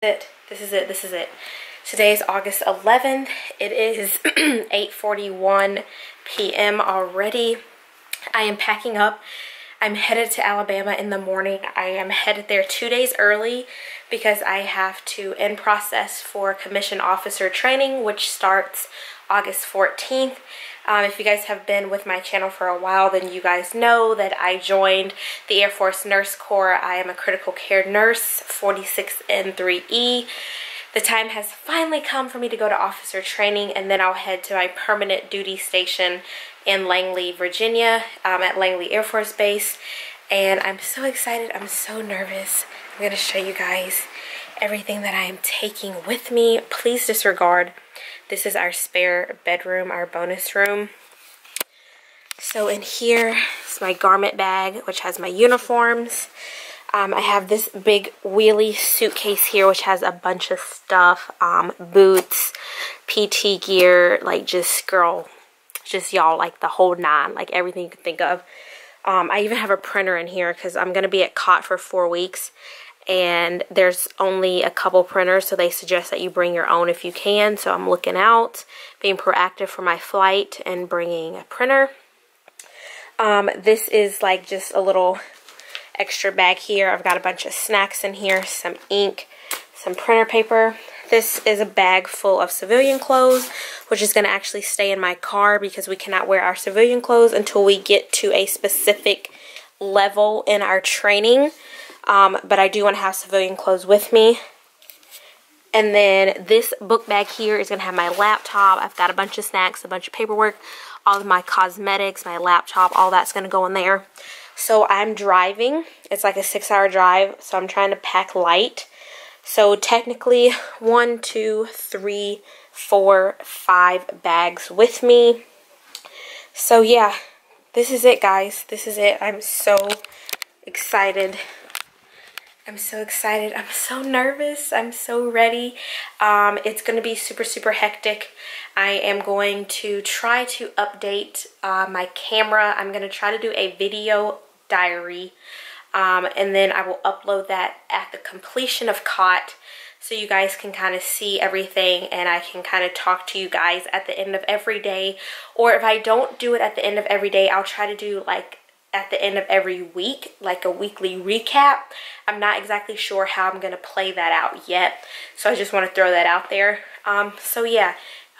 This is it. Today is August 11th. It is 8:41 p.m. already. I am packing up. I'm headed to Alabama in the morning. I am headed there 2 days early because I have to in process for commission officer training, which starts August 14th. If you guys have been with my channel for a while, then you guys know that I joined the Air Force Nurse Corps. I am a critical care nurse, 46N3E. The time has finally come for me to go to officer training, and then I'll head to my permanent duty station in Langley, Virginia, at Langley Air Force Base. And I'm so excited. I'm so nervous. I'm going to show you guys everything that I am taking with me. Please disregard. This is our spare bedroom, our bonus room. So in here is my garment bag, which has my uniforms. I have this big wheelie suitcase here, which has a bunch of stuff, boots, PT gear, like just y'all, like the whole nine, like everything you can think of. I even have a printer in here because I'm going to be at COT for 4 weeks. And there's only a couple printers, so they suggest that you bring your own if you can. So I'm looking out, being proactive for my flight and bringing a printer. This is like just a little extra bag here. I've got a bunch of snacks in here, some ink, some printer paper. This is a bag full of civilian clothes, which is going to actually stay in my car because we cannot wear our civilian clothes until we get to a specific level in our training. But I do want to have civilian clothes with me. And then this book bag here is going to have my laptop. I've got a bunch of snacks, a bunch of paperwork, all of my cosmetics, my laptop, all that's going to go in there. So I'm driving. It's like a 6-hour drive, so I'm trying to pack light. So technically 1, 2, 3, 4, 5 bags with me. So yeah, this is it, guys. This is it. I'm so excited. I'm so excited. I'm so nervous. I'm so ready. It's going to be super, super hectic. I am going to try to update my camera. I'm going to try to do a video diary. And then I will upload that at the completion of COT so you guys can kind of see everything, and I can kind of talk to you guys at the end of every day. Or if I don't do it at the end of every day, I'll try to do like at the end of every week, like a weekly recap. I'm not exactly sure how I'm going to play that out yet, so I just want to throw that out there. So yeah,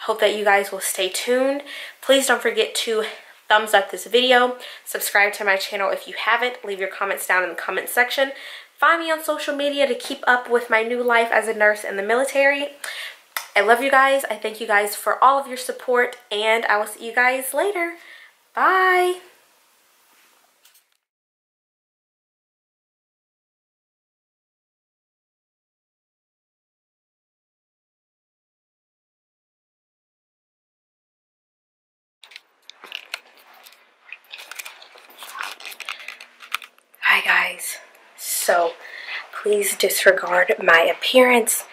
hope that you guys will stay tuned. Please don't forget to thumbs up this video, subscribe to my channel if you haven't, leave your comments down in the comment section. Find me on social media to keep up with my new life as a nurse in the military. I love you guys. I thank you guys for all of your support, and I will see you guys later. Bye. Hi guys, so please disregard my appearance.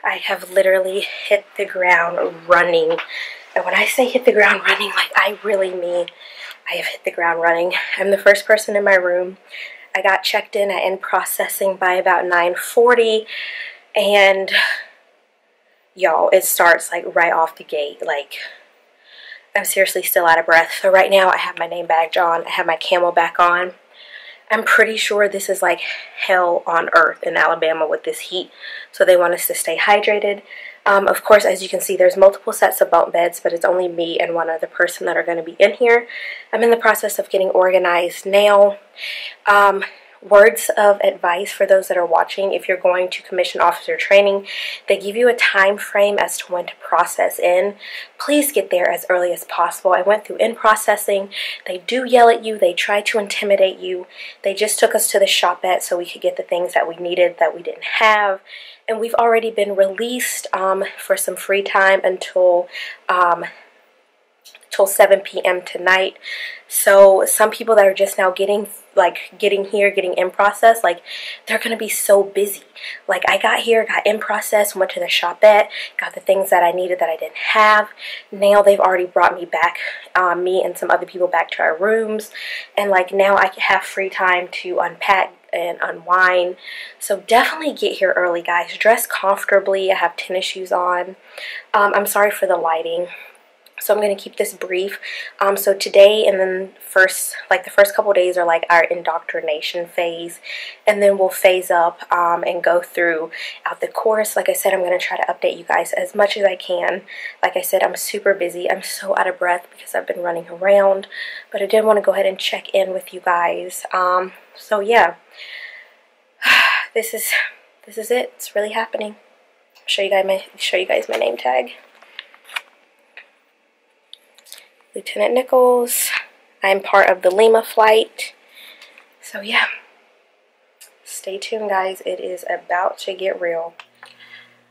I have literally hit the ground running, and when I say hit the ground running, like I really mean I have hit the ground running. I'm the first person in my room. I got checked in at processing by about 9:40, and y'all, it starts like right off the gate. Like, I'm seriously still out of breath. So right now I have my name badge on, I have my camo back on. I'm pretty sure this is like hell on earth in Alabama with this heat, so they want us to stay hydrated. Of course, as you can see, there's multiple sets of bunk beds, but it's only me and one other person that are going to be in here. I'm in the process of getting organized now. Words of advice for those that are watching: if you're going to commission officer training, they give you a time frame as to when to process in. Please get there as early as possible. I went through in processing. They do yell at you. They try to intimidate you. They just took us to the shopette so we could get the things that we needed that we didn't have. And we've already been released for some free time until 7 p.m. tonight. So some people that are just now getting in process, like, they're gonna be so busy. Like, I got here, got in process, went to the shopette, got the things that I needed that I didn't have. Now they've already brought me back, me and some other people back to our rooms, and like now I have free time to unpack, and unwind. So definitely get here early, guys. Dress comfortably. I have tennis shoes on. I'm sorry for the lighting. So I'm going to keep this brief. So today and then the first couple days are like our indoctrination phase. And then we'll phase up and go through out the course. Like I said, I'm going to try to update you guys as much as I can. Like I said, I'm super busy. I'm so out of breath because I've been running around. But I did want to go ahead and check in with you guys. So yeah, this is it. It's really happening. Show you guys my name tag. Lieutenant Nichols. I'm part of the Lima flight. So yeah, stay tuned, guys. It is about to get real.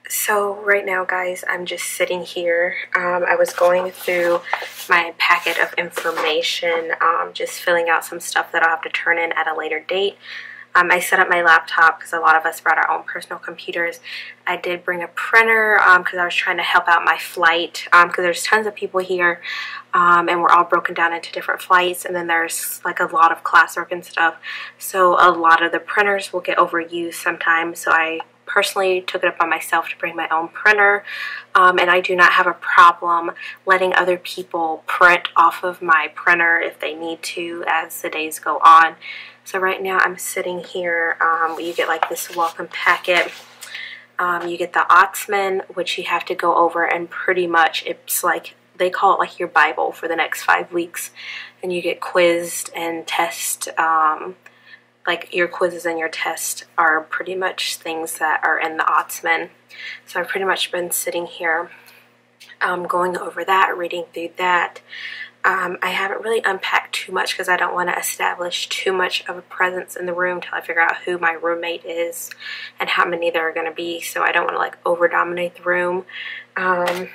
So right now, guys, I'm just sitting here. I was going through my packet of information, just filling out some stuff that I'll have to turn in at a later date. I set up my laptop because a lot of us brought our own personal computers. I did bring a printer because I was trying to help out my flight because there's tons of people here and we're all broken down into different flights, and then there's like a lot of classwork and stuff. So a lot of the printers will get overused sometimes. So I personally took it upon myself to bring my own printer, and I do not have a problem letting other people print off of my printer if they need to as the days go on. So right now I'm sitting here. You get like this welcome packet. You get the Otsman, which you have to go over, and pretty much it's like, they call it like your Bible for the next 5 weeks. And you get quizzed and test, like your quizzes and your tests are pretty much things that are in the Otsman. So I've pretty much been sitting here going over that, reading through that. I haven't really unpacked too much because I don't want to establish too much of a presence in the room till I figure out who my roommate is and how many there are going to be. So I don't want to like over dominate the room. I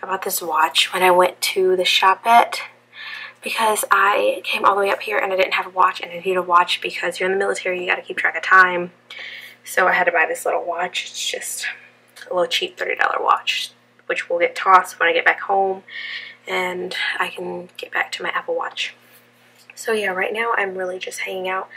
bought this watch when I went to the shop at, because I came all the way up here and I didn't have a watch, and I need a watch because you're in the military, you got to keep track of time. So I had to buy this little watch. It's just a little cheap $30 watch, which will get tossed when I get back home and I can get back to my Apple Watch. So yeah, right now I'm really just hanging out.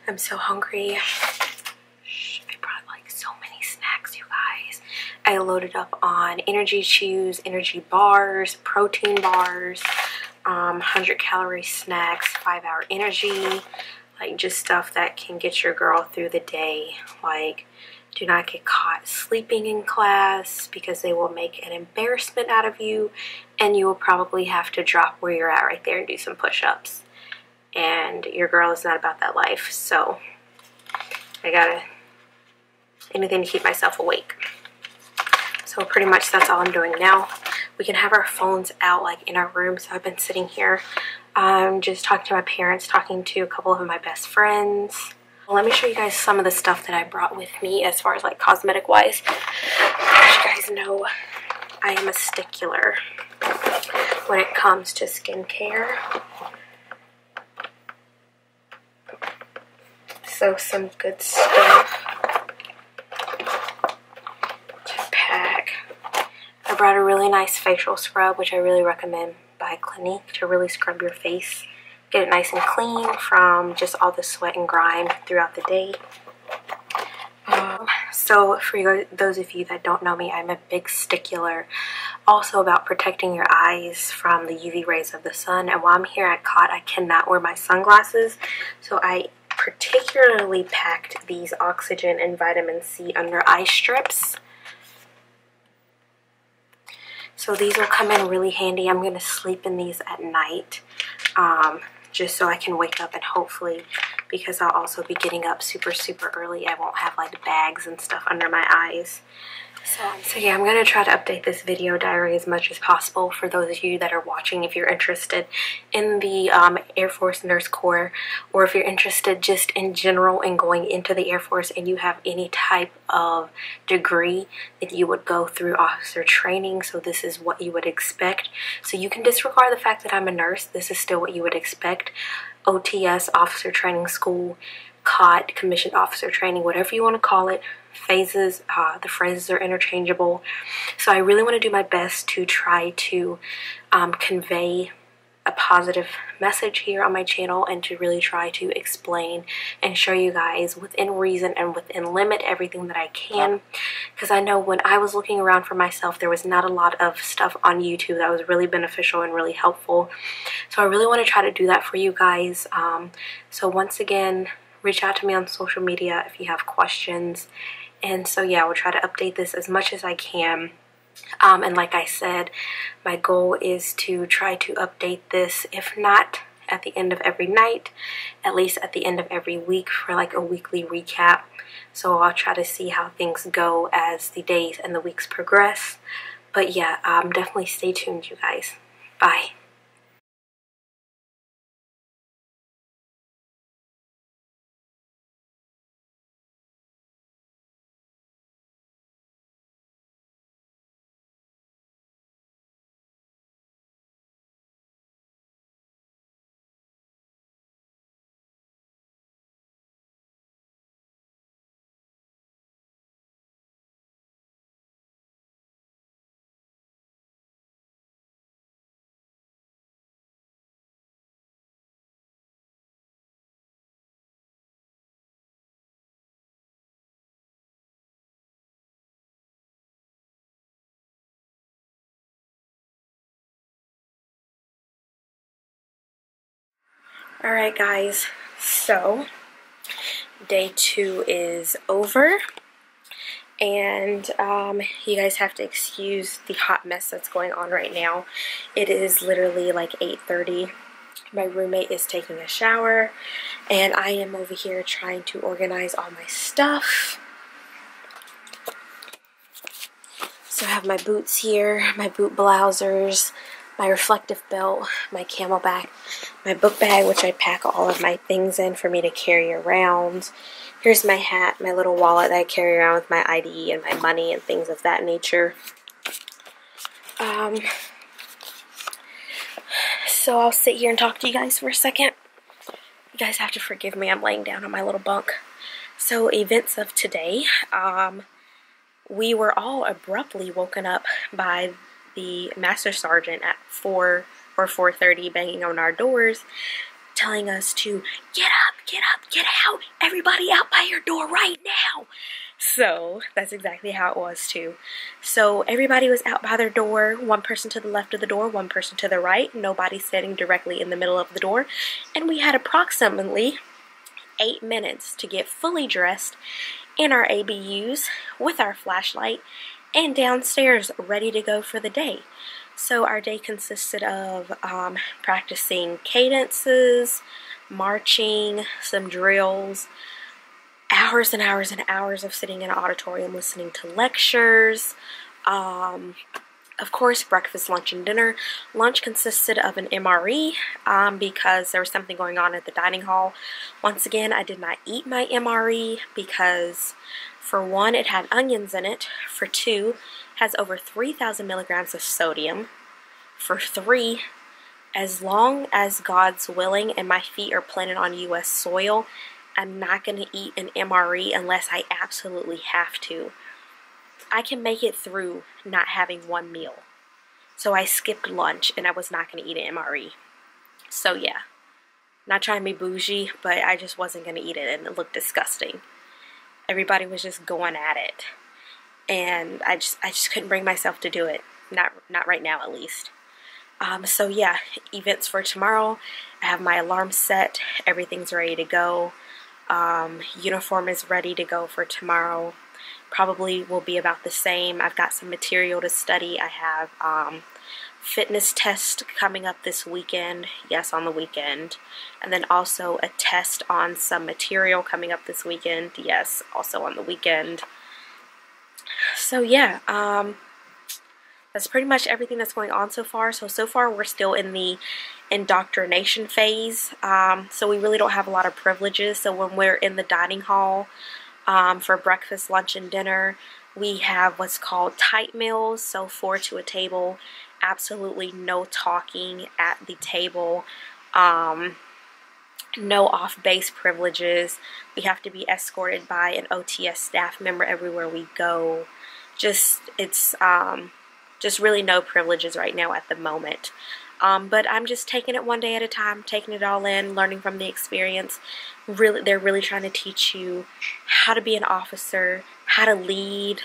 I'm so hungry. I brought like so many snacks, you guys. I loaded up on energy chews, energy bars, protein bars, 100-calorie snacks, 5-hour energy, like just stuff that can get your girl through the day. Like, do not get caught sleeping in class because they will make an embarrassment out of you, and you will probably have to drop where you're at right there and do some push-ups. And your girl is not about that life, so I gotta, anything to keep myself awake. So pretty much that's all I'm doing now. We can have our phones out like in our room. So I've been sitting here just talking to my parents, talking to a couple of my best friends. Well, let me show you guys some of the stuff that I brought with me as far as like cosmetic wise. As you guys know, I am a stickler when it comes to skincare. So some good stuff to pack. I brought a really nice facial scrub, which I really recommend by Clinique, to really scrub your face. Get it nice and clean from just all the sweat and grime throughout the day. So for those of you that don't know me, I'm a big stickler also about protecting your eyes from the UV rays of the sun. And while I'm here at COT, I cannot wear my sunglasses. So I particularly packed these oxygen and vitamin C under eye strips. So these will come in really handy. I'm going to sleep in these at night. Just so I can wake up, and hopefully, because I'll also be getting up super early, I won't have like bags and stuff under my eyes. So yeah, I'm going to try to update this video diary as much as possible for those of you that are watching. If you're interested in the Air Force Nurse Corps, or if you're interested just in general in going into the Air Force and you have any type of degree, that you would go through officer training. So this is what you would expect. So you can disregard the fact that I'm a nurse. This is still what you would expect. OTS, Officer Training School, COT, Commissioned Officer Training, whatever you want to call it. Phases, the phrases are interchangeable. So I really want to do my best to try to convey a positive message here on my channel and to really try to explain and show you guys within reason and within limit everything that I can, because I know when I was looking around for myself, there was not a lot of stuff on YouTube that was really beneficial and really helpful. So I really want to try to do that for you guys. So once again, reach out to me on social media if you have questions. And so yeah, we'll try to update this as much as I can. And like I said, my goal is to try to update this, if not at the end of every night, at least at the end of every week for like a weekly recap. So I'll try to see how things go as the days and the weeks progress. But yeah, definitely stay tuned, you guys. Bye. Alright guys, so day 2 is over, and you guys have to excuse the hot mess that's going on right now. It is literally like 8:30. My roommate is taking a shower, and I am over here trying to organize all my stuff. So I have my boots here, my boot blousers, my reflective belt, my camelback, my book bag, which I pack all of my things in for me to carry around. Here's my hat, my little wallet that I carry around with my ID and my money and things of that nature. So I'll sit here and talk to you guys for a second. You guys have to forgive me, I'm laying down on my little bunk. So events of today, we were all abruptly woken up by the Master Sergeant at 4 or 4:30 banging on our doors, telling us to get up, get up, get out, everybody out by your door right now. So that's exactly how it was too. So everybody was out by their door, one person to the left of the door, one person to the right, nobody sitting directly in the middle of the door, and we had approximately 8 minutes to get fully dressed in our ABUs with our flashlight and downstairs ready to go for the day. So our day consisted of practicing cadences, marching, some drills, hours and hours and hours of sitting in an auditorium listening to lectures. Of course, breakfast, lunch, and dinner. Lunch consisted of an MRE because there was something going on at the dining hall. Once again, I did not eat my MRE because, for one, it had onions in it. For two, has over 3,000 milligrams of sodium. For three, as long as God's willing and my feet are planted on U.S. soil, I'm not going to eat an MRE unless I absolutely have to. I can make it through not having one meal. So I skipped lunch and I was not going to eat an MRE. So yeah, not trying to be bougie, but I just wasn't going to eat it and it looked disgusting. Everybody was just going at it. And I just couldn't bring myself to do it. Not right now, at least. So yeah, events for tomorrow. I have my alarm set. Everything's ready to go. Uniform is ready to go for tomorrow. Probably will be about the same. I've got some material to study. I have fitness test coming up this weekend. Yes, on the weekend. And then also a test on some material coming up this weekend. Yes, also on the weekend. So yeah, that's pretty much everything that's going on so far. So far we're still in the indoctrination phase. So we really don't have a lot of privileges. So when we're in the dining hall for breakfast, lunch, and dinner, we have what's called tight meals. So 4 to a table. Absolutely no talking at the table. No off-base privileges. We have to be escorted by an OTS staff member everywhere we go. It's just really no privileges right now at the moment. But I'm just taking it one day at a time, taking it all in, learning from the experience. Really, they're really trying to teach you how to be an officer, how to lead,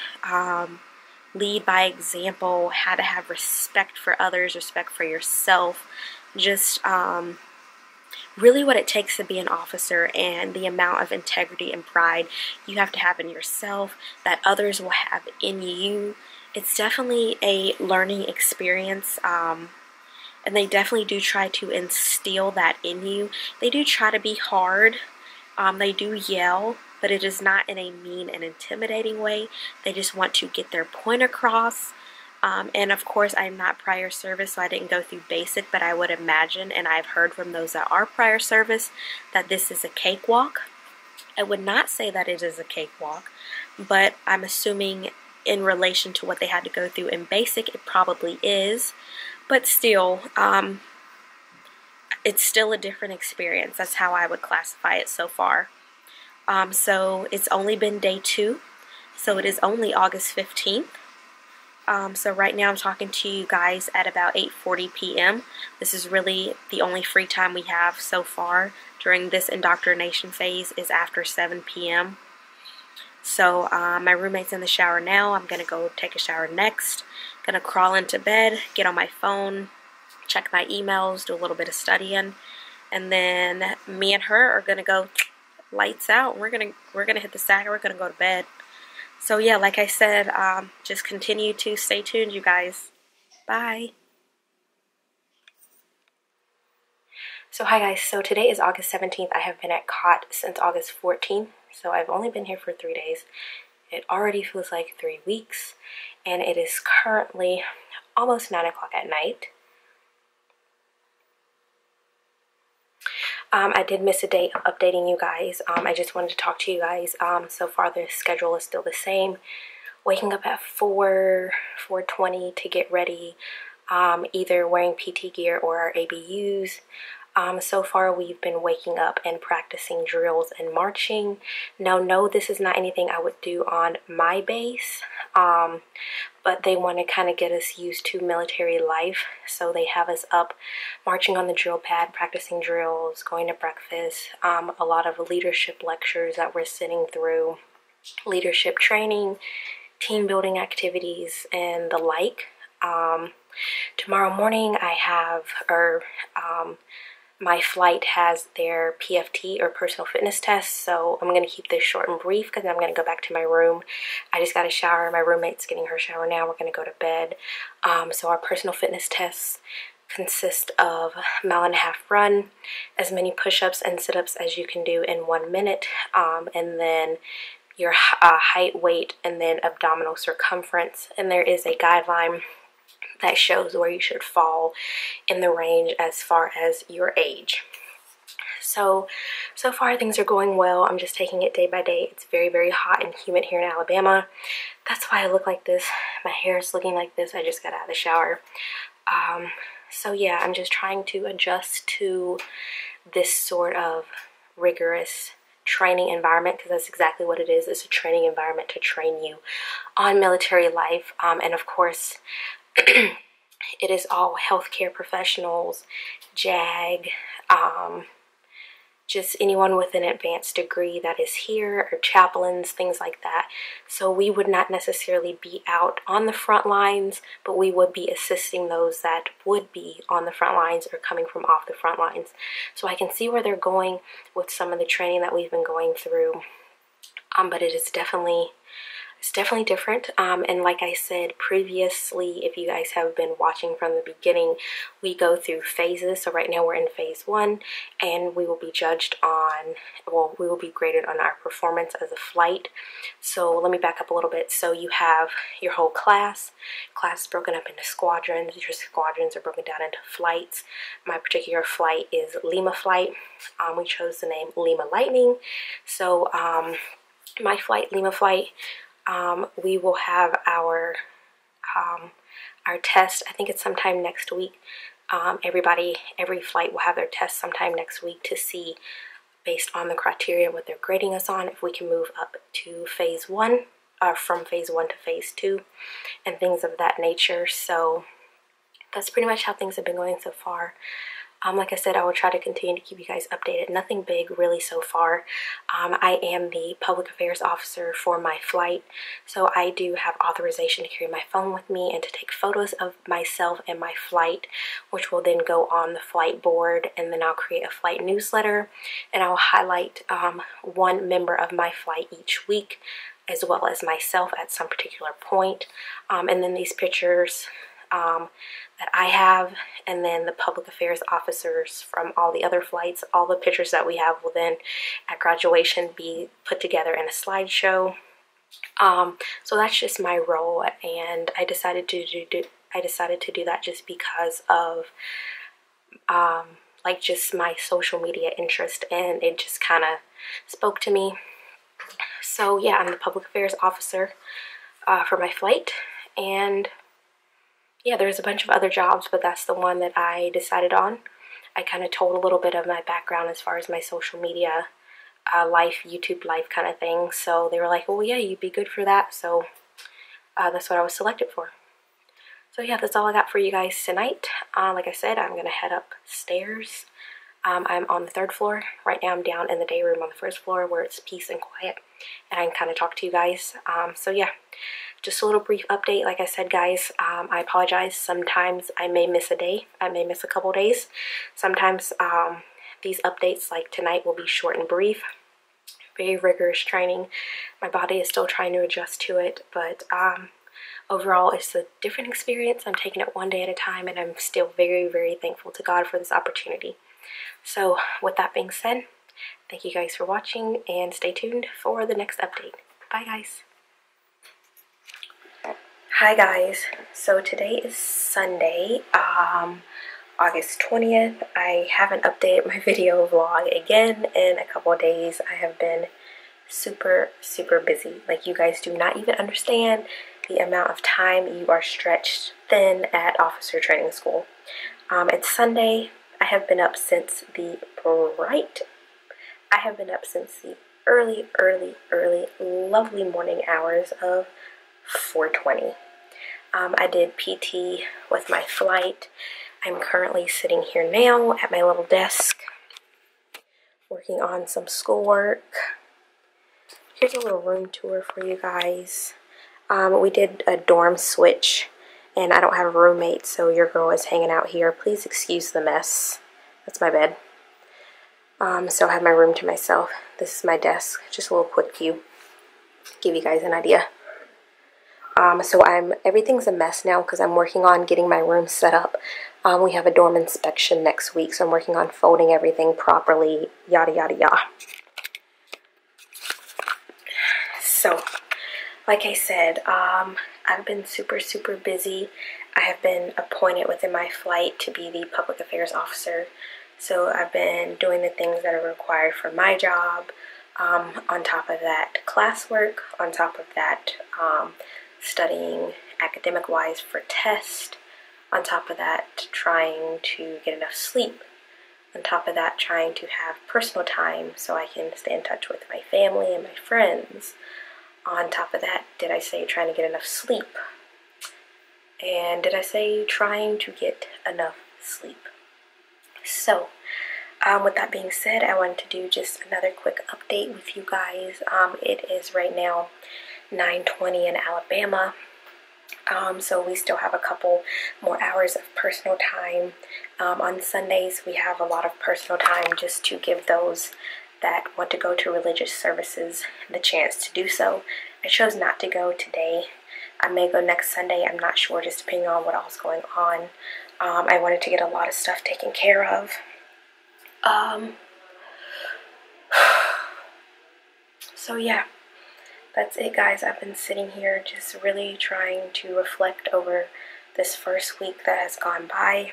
lead by example, how to have respect for others, respect for yourself, just really what it takes to be an officer, and the amount of integrity and pride you have to have in yourself that others will have in you. It's definitely a learning experience, and they definitely do try to instill that in you. They do try to be hard. They do yell, but it is not in a mean and intimidating way. They just want to get their point across. And of course, I'm not prior service, so I didn't go through basic, but I would imagine, and I've heard from those that are prior service, that this is a cakewalk. I would not say that it is a cakewalk, but I'm assuming in relation to what they had to go through in basic, it probably is. But still, it's still a different experience. That's how I would classify it so far. So it's only been day 2, so it is only August 15th. So right now I'm talking to you guys at about 8:40 p.m. This is really the only free time we have so far during this indoctrination phase is after 7 p.m. So my roommate's in the shower now. I'm going to go take a shower next. Going to crawl into bed, get on my phone, check my emails, do a little bit of studying, and then me and her are going to go lights out. We're going to hit the sack and we're going to go to bed. So yeah, like I said, just continue to stay tuned, you guys. Bye. So hi guys, so today is August 17th. I have been at COT since August 14th, so I've only been here for 3 days. It already feels like 3 weeks, and it is currently almost 9 o'clock at night. I did miss a day of updating you guys. I just wanted to talk to you guys. So far the schedule is still the same. Waking up at 4:20 to get ready, either wearing PT gear or our ABUs. So far we've been waking up and practicing drills and marching. Now, no, this is not anything I would do on my base, but they want to kind of get us used to military life. So they have us up marching on the drill pad, practicing drills, going to breakfast, a lot of leadership lectures that we're sitting through, leadership training, team building activities, and the like. Tomorrow morning I have, my flight has their PFT or personal fitness test, so I'm going to keep this short and brief because I'm going to go back to my room. I just got a shower. My roommate's getting her shower now. We're going to go to bed. So our personal fitness tests consist of 1.5 mile run, as many push-ups and sit-ups as you can do in 1 minute, and then your height, weight, and then abdominal circumference. And there is a guideline that shows where you should fall in the range as far as your age. So far things are going well. I'm just taking it day by day. It's very, very hot and humid here in Alabama. That's why I look like this. My hair is looking like this. I just got out of the shower. So yeah, I'm just trying to adjust to this sort of rigorous training environment, because that's exactly what it is. It's a training environment to train you on military life. And of course, it is all healthcare professionals, JAG, just anyone with an advanced degree that is here, or chaplains, things like that. So we would not necessarily be out on the front lines, but we would be assisting those that would be on the front lines or coming from off the front lines. So I can see where they're going with some of the training that we've been going through, but it is definitely different. And like I said previously, if you guys have been watching from the beginning, we go through phases. So right now we're in phase 1, and we will be judged on, well, we will be graded on our performance as a flight. So let me back up a little bit. So you have your whole class is broken up into squadrons. Your squadrons are broken down into flights. My particular flight is Lima flight. We chose the name Lima Lightning. So my flight, Lima flight, we will have our test. I think it's sometime next week. Every flight will have their test sometime next week to see, based on the criteria, what they're grading us on, if we can move up to phase 1, from phase 1 to phase 2, and things of that nature. So that's pretty much how things have been going so far. Like I said, I will try to continue to keep you guys updated. Nothing big really so far. I am the public affairs officer for my flight, so I do have authorization to carry my phone with me and to take photos of myself and my flight, which will then go on the flight board, and then I'll create a flight newsletter, and I'll highlight one member of my flight each week, as well as myself at some particular point. And then these pictures that I have, and then the public affairs officers from all the other flights, all the pictures that we have will then at graduation be put together in a slideshow. So that's just my role, and I decided to do that just because of like just my social media interest, and it just kind of spoke to me. So yeah, I'm the public affairs officer for my flight, and yeah, there's a bunch of other jobs, but that's the one that I decided on. I kind of told a little bit of my background as far as my social media life, YouTube life kind of thing. So they were like, well, yeah, you'd be good for that. So that's what I was selected for. So yeah, that's all I got for you guys tonight. Like I said, I'm going to head upstairs. I'm on the 3rd floor. Right now I'm down in the day room on the 1st floor where it's peace and quiet, and I can kind of talk to you guys. So yeah, just a little brief update. Like I said, guys, I apologize. Sometimes I may miss a day. I may miss a couple days. Sometimes these updates like tonight will be short and brief. Very rigorous training. My body is still trying to adjust to it, but overall it's a different experience. I'm taking it one day at a time, and I'm still very, very thankful to God for this opportunity. So with that being said, thank you guys for watching, and stay tuned for the next update. Bye guys. Hi guys, so today is Sunday, August 20th. I haven't updated my video vlog again in a couple of days. I have been super busy. Like, you guys do not even understand the amount of time you are stretched thin at officer training school. It's Sunday. I have been up since the early, lovely morning hours of 4:20. I did PT with my flight. I'm currently sitting here now at my little desk working on some schoolwork. Here's a little room tour for you guys. We did a dorm switch, and I don't have a roommate, so your girl is hanging out here. Please excuse the mess. That's my bed. So I have my room to myself. This is my desk. Just a little quick view. Give you guys an idea. So everything's a mess now because I'm working on getting my room set up. We have a dorm inspection next week, so I'm working on folding everything properly, yada yada yada. So, like I said, I've been super busy. I have been appointed within my flight to be the public affairs officer. So I've been doing the things that are required for my job. On top of that, classwork. On top of that, studying academic-wise for test. On top of that, trying to get enough sleep. On top of that, trying to have personal time so I can stay in touch with my family and my friends. On top of that, did I say trying to get enough sleep? And did I say trying to get enough sleep? So, with that being said, I wanted to do just another quick update with you guys. It is right now 9:20 in Alabama. So we still have a couple more hours of personal time. On Sundays, we have a lot of personal time just to give those that want to go to religious services the chance to do so. I chose not to go today. I may go next Sunday. I'm not sure, just depending on what else is going on. I wanted to get a lot of stuff taken care of. So yeah, that's it guys. I've been sitting here just really trying to reflect over this first week that has gone by.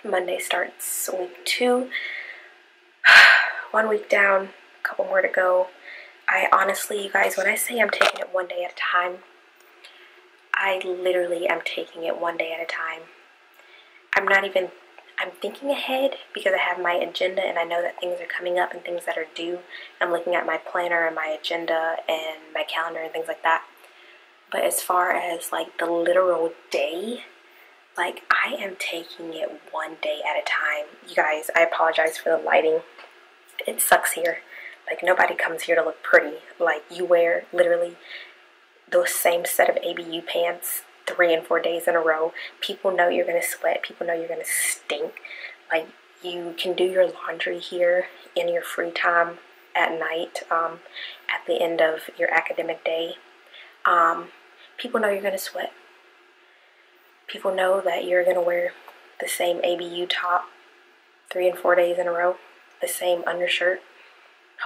Monday starts week 2. 1 week down, a couple more to go. I honestly, you guys, when I say I'm taking it one day at a time, I literally am taking it one day at a time. I'm thinking ahead because I have my agenda and I know that things are coming up and things that are due. I'm looking at my planner and my agenda and my calendar and things like that. But as far as like the literal day, Like, I am taking it one day at a time. You guys, I apologize for the lighting. It sucks here. Like, nobody comes here to look pretty. Like, you wear literally those same set of ABU pants 3 and 4 days in a row. People know you're gonna sweat. People know you're gonna stink. Like, you can do your laundry here in your free time at night, at the end of your academic day. People know you're gonna sweat. People know that you're gonna wear the same ABU top 3 and 4 days in a row, the same undershirt.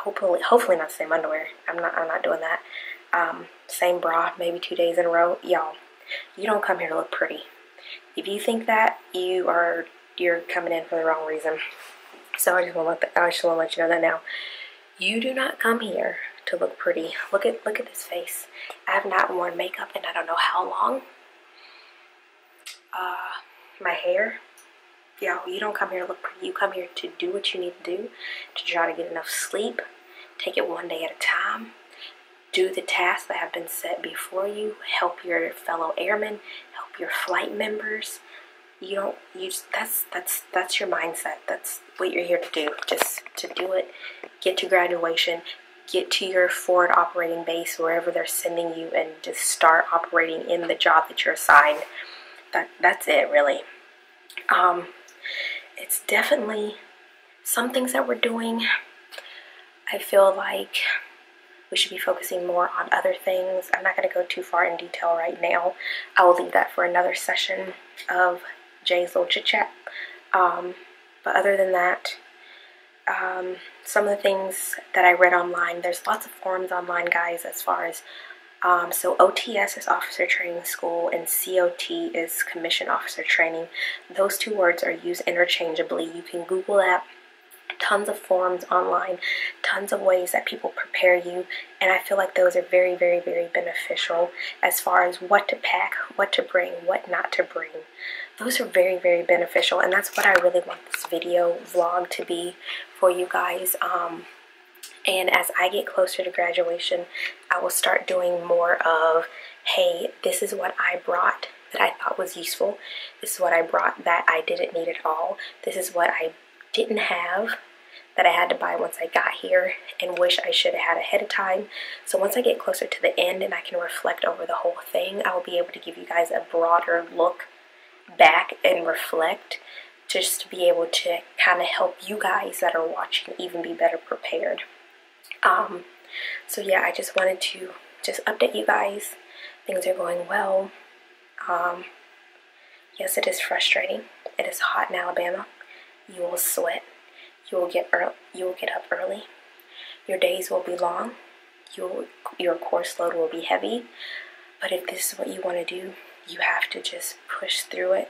Hopefully not the same underwear. I'm not doing that. Same bra, maybe 2 days in a row. Y'all, you don't come here to look pretty. If you think that, you're coming in for the wrong reason. So I just want to let you know that now. You do not come here to look pretty. Look at this face. I have not worn makeup in I don't know how long. My hair. Yo, you don't come here to look pretty. You come here to do what you need to do, to try to get enough sleep, take it one day at a time, do the tasks that have been set before you, help your fellow airmen, help your flight members. That's your mindset. That's what you're here to do. Just to do it, get to graduation, get to your forward operating base, wherever they're sending you, and just start operating in the job that you're assigned. That's it, really. It's definitely some things that we're doing. I feel like we should be focusing more on other things. I'm not going to go too far in detail right now. I will leave that for another session of Jay's little chit chat. But other than that, some of the things that I read online, there's lots of forums online, guys, as far as so OTS is Officer Training School and COT is Commission Officer Training. Those two words are used interchangeably. You can Google that. Tons of forums online, tons of ways that people prepare you, and I feel like those are very, very, very beneficial as far as what to pack, what to bring, what not to bring. Those are very, very beneficial, and that's what I really want this video vlog to be for you guys. And as I get closer to graduation, I will start doing more of, hey, this is what I brought that I thought was useful. This is what I brought that I didn't need at all. This is what I didn't have that I had to buy once I got here and wish I should have had ahead of time. So once I get closer to the end and I can reflect over the whole thing, I will be able to give you guys a broader look back and reflect, just to be able to kind of help you guys that are watching even be better prepared. So yeah, I just wanted to just update you guys. Things are going well. Yes, it is frustrating. It is hot in Alabama. You will sweat. You will get up early. Your days will be long. Your course load will be heavy. But if this is what you want to do, you have to just push through it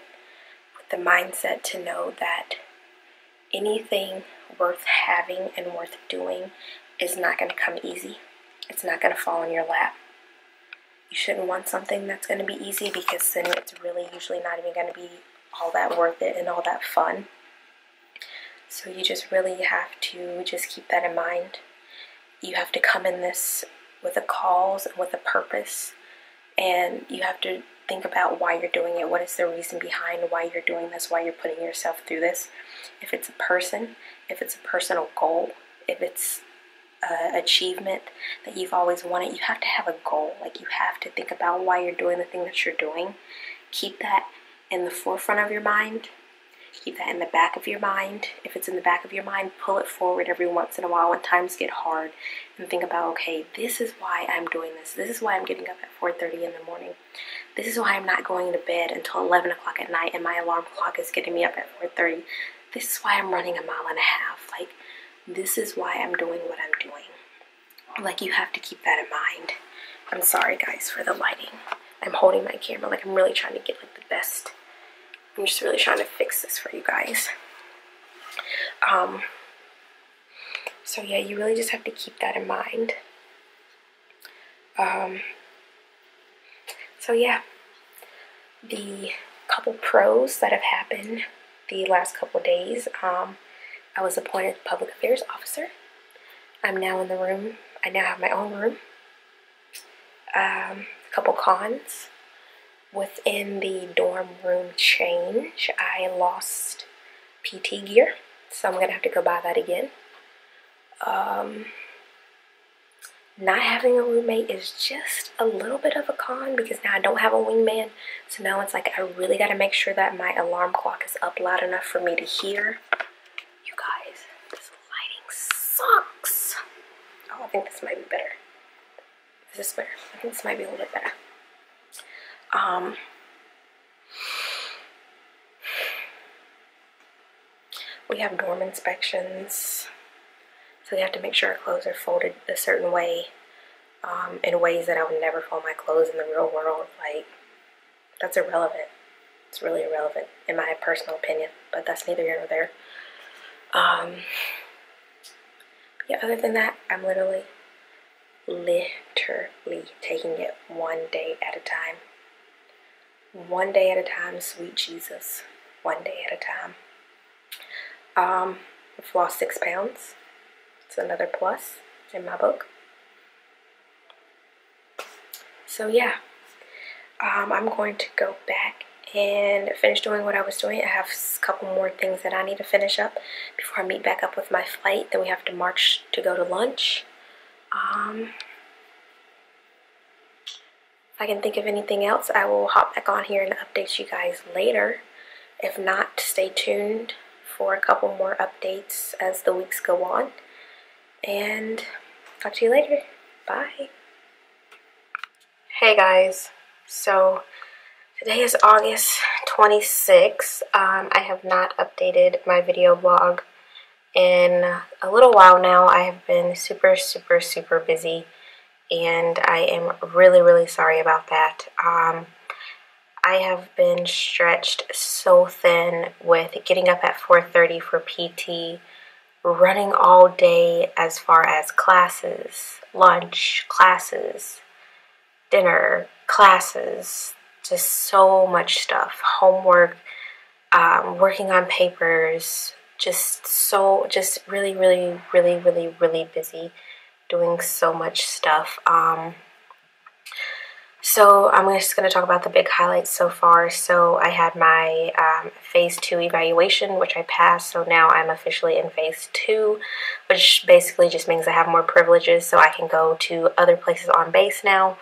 with the mindset to know that anything worth having and worth doing is not going to come easy. It's not going to fall in your lap. You shouldn't want something that's going to be easy, because then it's really usually not even going to be all that worth it and all that fun. So you just really have to just keep that in mind. You have to come in this with a cause and with a purpose, and you have to think about why you're doing it. What is the reason behind why you're doing this, why you're putting yourself through this? If it's a person, if it's a personal goal, if it's achievement that you've always wanted, you have to have a goal. Like, you have to think about why you're doing the thing that you're doing. Keep that in the forefront of your mind. Keep that in the back of your mind. If it's in the back of your mind, pull it forward every once in a while when times get hard, and think about, okay, this is why I'm doing this. This is why I'm getting up at 4:30 in the morning. This is why I'm not going to bed until 11 o'clock at night and my alarm clock is getting me up at 4:30. This is why I'm running 1.5 miles. Like, this is why I'm doing what I'm doing. Like, you have to keep that in mind. I'm sorry, guys, for the lighting. I'm holding my camera. Like, I'm really trying to get, like, the best. I'm just really trying to fix this for you guys. So, yeah, you really just have to keep that in mind. So, yeah. The couple pros that have happened the last couple days, I was appointed public affairs officer. I'm now in the room. I now have my own room. A couple cons. within the dorm room change, I lost PT gear, so I'm gonna have to go buy that again. Not having a roommate is just a little bit of a con because now I don't have a wingman, so now it's like I really gotta make sure that my alarm clock is up loud enough for me to hear. You guys, this lighting sucks. Oh, I think this might be better. Is this better? I think this might be a little bit better. We have dorm inspections, so we have to make sure our clothes are folded a certain way, in ways that I would never fold my clothes in the real world. Like, that's irrelevant. It's really irrelevant in my personal opinion, but that's neither here nor there. Yeah, other than that, I'm literally taking it one day at a time. One day at a time, sweet Jesus. One day at a time. I've lost 6 pounds. It's another plus in my book. So yeah, I'm going to go back and finish doing what I was doing. I have a couple more things that I need to finish up before I meet back up with my flight. Then we have to march to go to lunch. If I can think of anything else, I will hop back on here and update you guys later. If not, stay tuned for a couple more updates as the weeks go on. And talk to you later. Bye. Hey guys, so today is August 26th. I have not updated my video blog in a little while now. I have been super busy, and I am really sorry about that. I have been stretched so thin with getting up at 4:30 for PT, running all day as far as classes, lunch, classes, dinner, classes, just so much stuff, homework, working on papers, just really busy doing so much stuff. So I'm just going to talk about the big highlights so far. So I had my phase 2 evaluation, which I passed. So now I'm officially in phase 2, which basically just means I have more privileges, so I can go to other places on base now.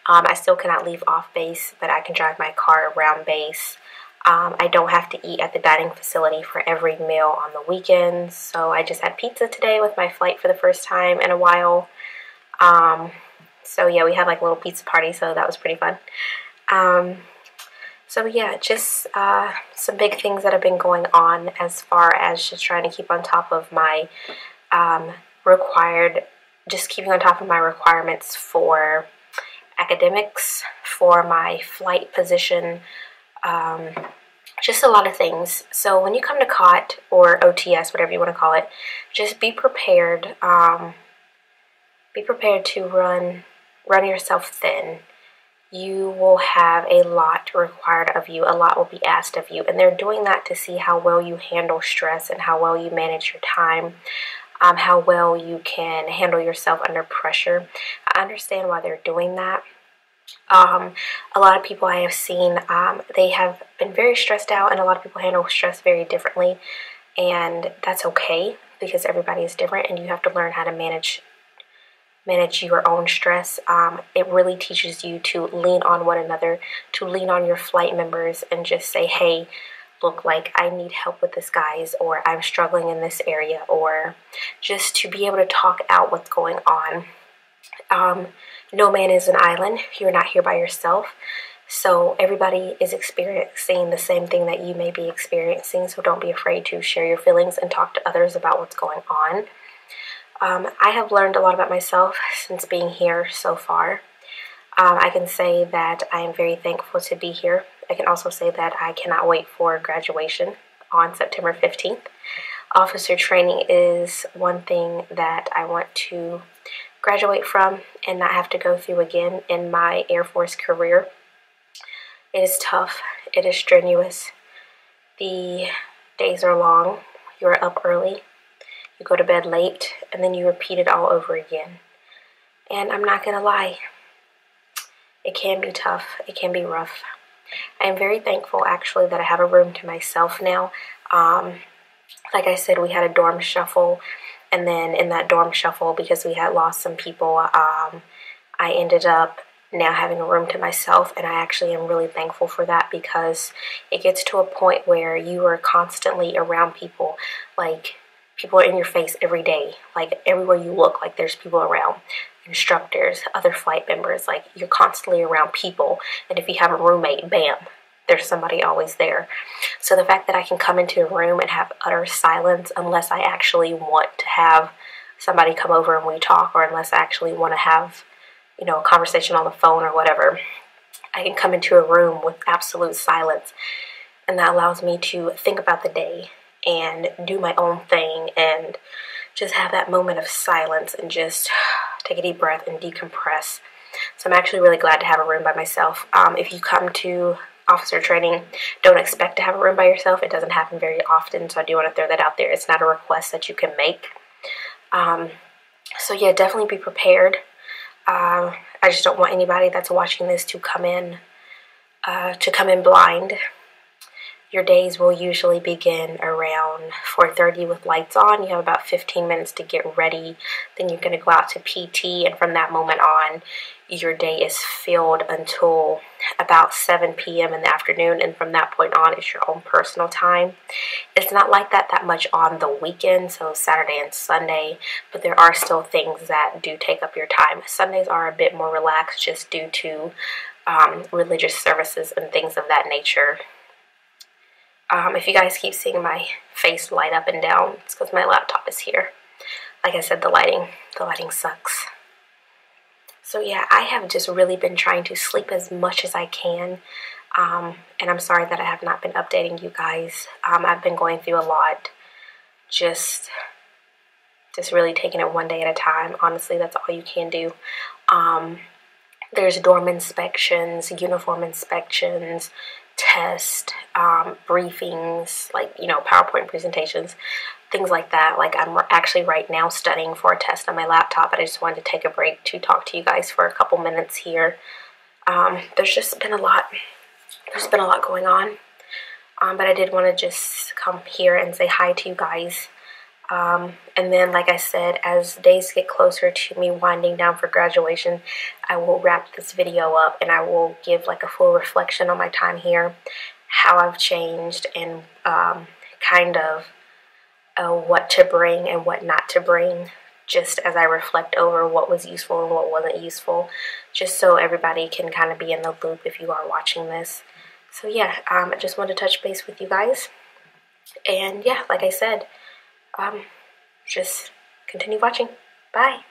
I still cannot leave off base, but I can drive my car around base. I don't have to eat at the dining facility for every meal on the weekends. So I just had pizza today with my flight for the first time in a while. So yeah, we had like a little pizza party, so that was pretty fun. So yeah, just some big things that have been going on as far as just trying to keep on top of my keeping on top of my requirements for academics, for my flight position, just a lot of things. So when you come to COT or OTS, whatever you want to call it, just be prepared. Be prepared to run yourself thin. You will have a lot required of you. A lot will be asked of you. And they're doing that to see how well you handle stress and how well you manage your time, how well you can handle yourself under pressure. I understand why they're doing that. A lot of people I have seen, they have been very stressed out, and a lot of people handle stress very differently. And that's okay, because everybody is different, and you have to learn how to manage your own stress. It really teaches you to lean on one another, to lean on your flight members and just say, hey, look, like I need help with this, guys, or I'm struggling in this area, or just to be able to talk out what's going on. No man is an island. You're not here by yourself. So everybody is experiencing the same thing that you may be experiencing. So don't be afraid to share your feelings and talk to others about what's going on. I have learned a lot about myself since being here so far. I can say that I am very thankful to be here. I can also say that I cannot wait for graduation on September 15th. Officer training is one thing that I want to graduate from and not have to go through again in my Air Force career. It is tough. It is strenuous. The days are long. You're up early. You go to bed late, and then you repeat it all over again. And I'm not going to lie. It can be tough. It can be rough. I am very thankful actually that I have a room to myself now. Like I said, we had a dorm shuffle, and then in that dorm shuffle, because we had lost some people, I ended up now having a room to myself, and I actually am really thankful for that, because it gets to a point where you are constantly around people. Like, people are in your face every day. Like, everywhere you look, like, there's people around. Instructors, other flight members, like, you're constantly around people, and if you have a roommate, bam, there's somebody always there. So the fact that I can come into a room and have utter silence, unless I actually want to have somebody come over and we talk, or unless I actually want to have, you know, a conversation on the phone or whatever, I can come into a room with absolute silence, and that allows me to think about the day and do my own thing and just have that moment of silence and just take a deep breath and decompress. So I'm actually really glad to have a room by myself. If you come to officer training, don't expect to have a room by yourself. It doesn't happen very often, so I do want to throw that out there. It's not a request that you can make. So yeah, definitely be prepared. I just don't want anybody that's watching this to come in blind. Your days will usually begin around 4:30 with lights on. You have about 15 minutes to get ready. Then you're going to go out to PT, and from that moment on, your day is filled until about 7 p.m. in the afternoon, and from that point on, it's your own personal time. It's not like that much on the weekend, so Saturday and Sunday, but there are still things that do take up your time. Sundays are a bit more relaxed just due to religious services and things of that nature. If you guys keep seeing my face light up and down, it's because my laptop is here. Like I said, the lighting sucks. So yeah, I have just really been trying to sleep as much as I can, and I'm sorry that I have not been updating you guys. I've been going through a lot, just really taking it one day at a time. Honestly, that's all you can do. There's dorm inspections, uniform inspections, tests, briefings, like, you know, PowerPoint presentations, things like that. Like, I'm actually right now studying for a test on my laptop, but I just wanted to take a break to talk to you guys for a couple minutes here. There's just been a lot. There's been a lot going on, but I did want to just come here and say hi to you guys. And then, like I said, as days get closer to me winding down for graduation, I will wrap this video up, and I will give like a full reflection on my time here, how I've changed, and kind of what to bring and what not to bring, just as I reflect over what was useful and what wasn't useful, just so everybody can kind of be in the loop if you are watching this. So yeah, I just wanted to touch base with you guys, and yeah, like I said, just continue watching. Bye.